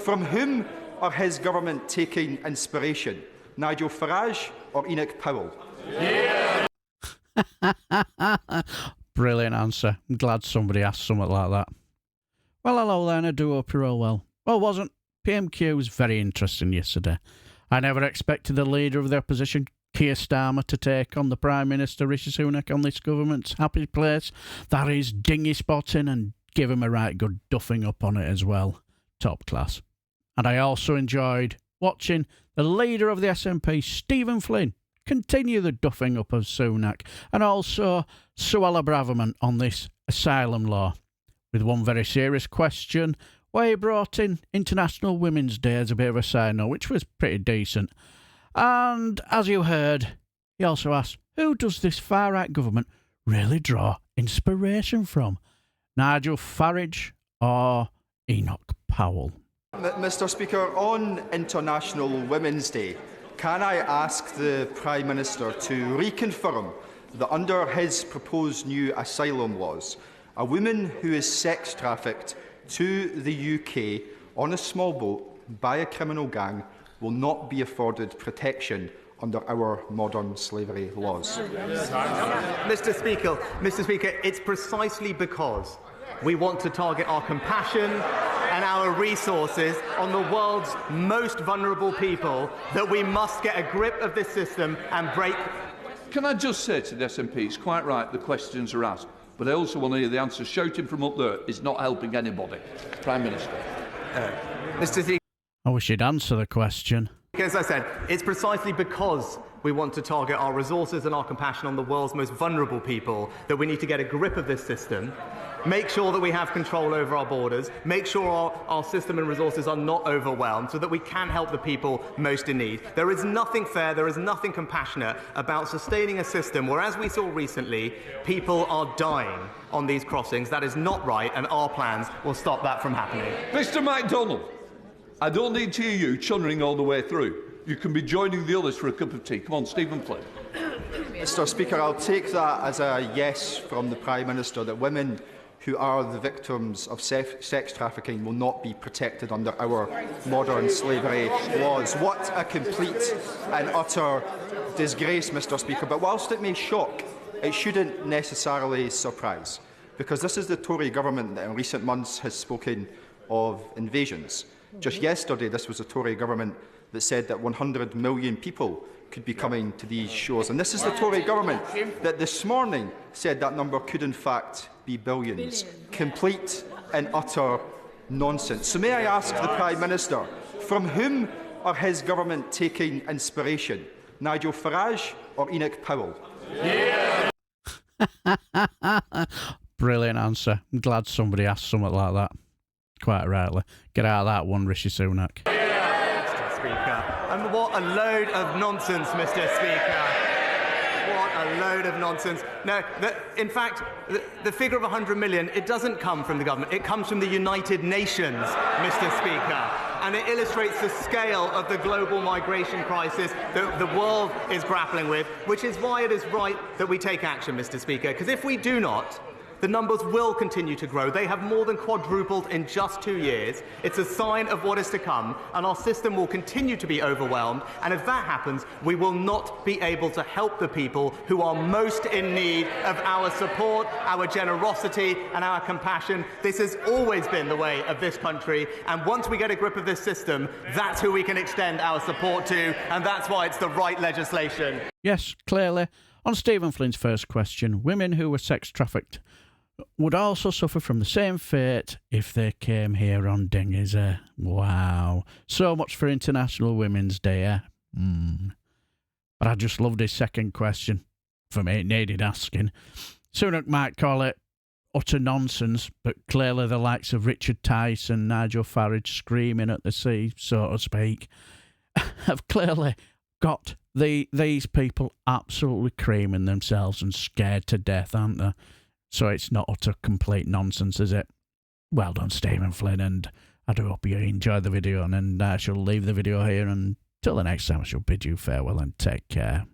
From whom are his government taking inspiration? Nigel Farage or Enoch Powell? Yeah. Brilliant answer. I'm glad somebody asked something like that. Well, hello then, I do hope you're all well. Well, wasn't PMQ was very interesting yesterday. I never expected the leader of the opposition, Keir Starmer, to take on the Prime Minister Rishi Sunak on this government's happy place. That is dinghy spotting, and give him a right good duffing up on it as well. Top class. And I also enjoyed watching the leader of the SNP, Stephen Flynn, continue the duffing up of Sunak, and also Suella Bravermen on this asylum law, with one very serious question where he brought in International Women's Day as a bit of a side note, which was pretty decent. And as you heard, he also asked, who does this far-right government really draw inspiration from? Nigel Farage or Enoch Powell? Mr. Speaker, on International Women's Day, can I ask the Prime Minister to reconfirm that under his proposed new asylum laws, a woman who is sex trafficked to the UK on a small boat by a criminal gang will not be afforded protection under our modern slavery laws? Mr. Speaker, it's precisely because we want to target our compassion and our resources on the world's most vulnerable people that we must get a grip of this system and break. Can I just say to the SNP, it's quite right the questions are asked, but I also want to hear the answer. Shouting from up there is not helping anybody. Prime Minister. Mr. Speaker, I wish you'd answer the question. as I said, it's precisely because we want to target our resources and our compassion on the world's most vulnerable people that we need to get a grip of this system, make sure that we have control over our borders, make sure our system and resources are not overwhelmed so that we can help the people most in need. There is nothing fair, there is nothing compassionate about sustaining a system where, as we saw recently, people are dying on these crossings. That is not right, and our plans will stop that from happening. Mr. MacDonald, I don't need to hear you chunnering all the way through. You can be joining the others for a cup of tea. Come on, Stephen Flynn. Mr. Speaker, I'll take that as a yes from the Prime Minister, that women who are the victims of sex trafficking will not be protected under our modern slavery laws. What a complete and utter disgrace, Mr. Speaker. But whilst it may shock, it shouldn't necessarily surprise, because this is the Tory government that in recent months has spoken of invasions. Just yesterday, this was a Tory government that said that 100 million people could be coming to these shores. And this is the Tory government that this morning said that number could in fact be billions. Complete and utter nonsense. So may I ask the Prime Minister, from whom are his government taking inspiration? Nigel Farage or Enoch Powell? Yeah. Brilliant answer. I'm glad somebody asked something like that. Quite rightly. Get out of that one, Rishi Sunak. Mr. Speaker. And what a load of nonsense, Mr. Speaker. What a load of nonsense. No, in fact, the figure of 100 million, it doesn't come from the government. It comes from the United Nations, Mr. Speaker. And it illustrates the scale of the global migration crisis that the world is grappling with, which is why it is right that we take action, Mr. Speaker. Because if we do not, the numbers will continue to grow. They have more than quadrupled in just 2 years. It's a sign of what is to come, and our system will continue to be overwhelmed. And if that happens, we will not be able to help the people who are most in need of our support, our generosity, and our compassion. This has always been the way of this country, and once we get a grip of this system, that's who we can extend our support to, and that's why it's the right legislation. Yes, clearly. On Stephen Flynn's first question, women who were sex trafficked would also suffer from the same fate if they came here on dinghies. Wow. So much for International Women's Day. But I just loved his second question. For me, it needed asking. Sunak might call it utter nonsense, but clearly the likes of Richard Tice and Nigel Farage screaming at the sea, so to speak, have clearly got these people absolutely creaming themselves and scared to death, aren't they? So it's not utter complete nonsense, is it? Well done, Stephen Flynn, and I do hope you enjoyed the video, and I shall leave the video here, and till the next time I shall bid you farewell and take care.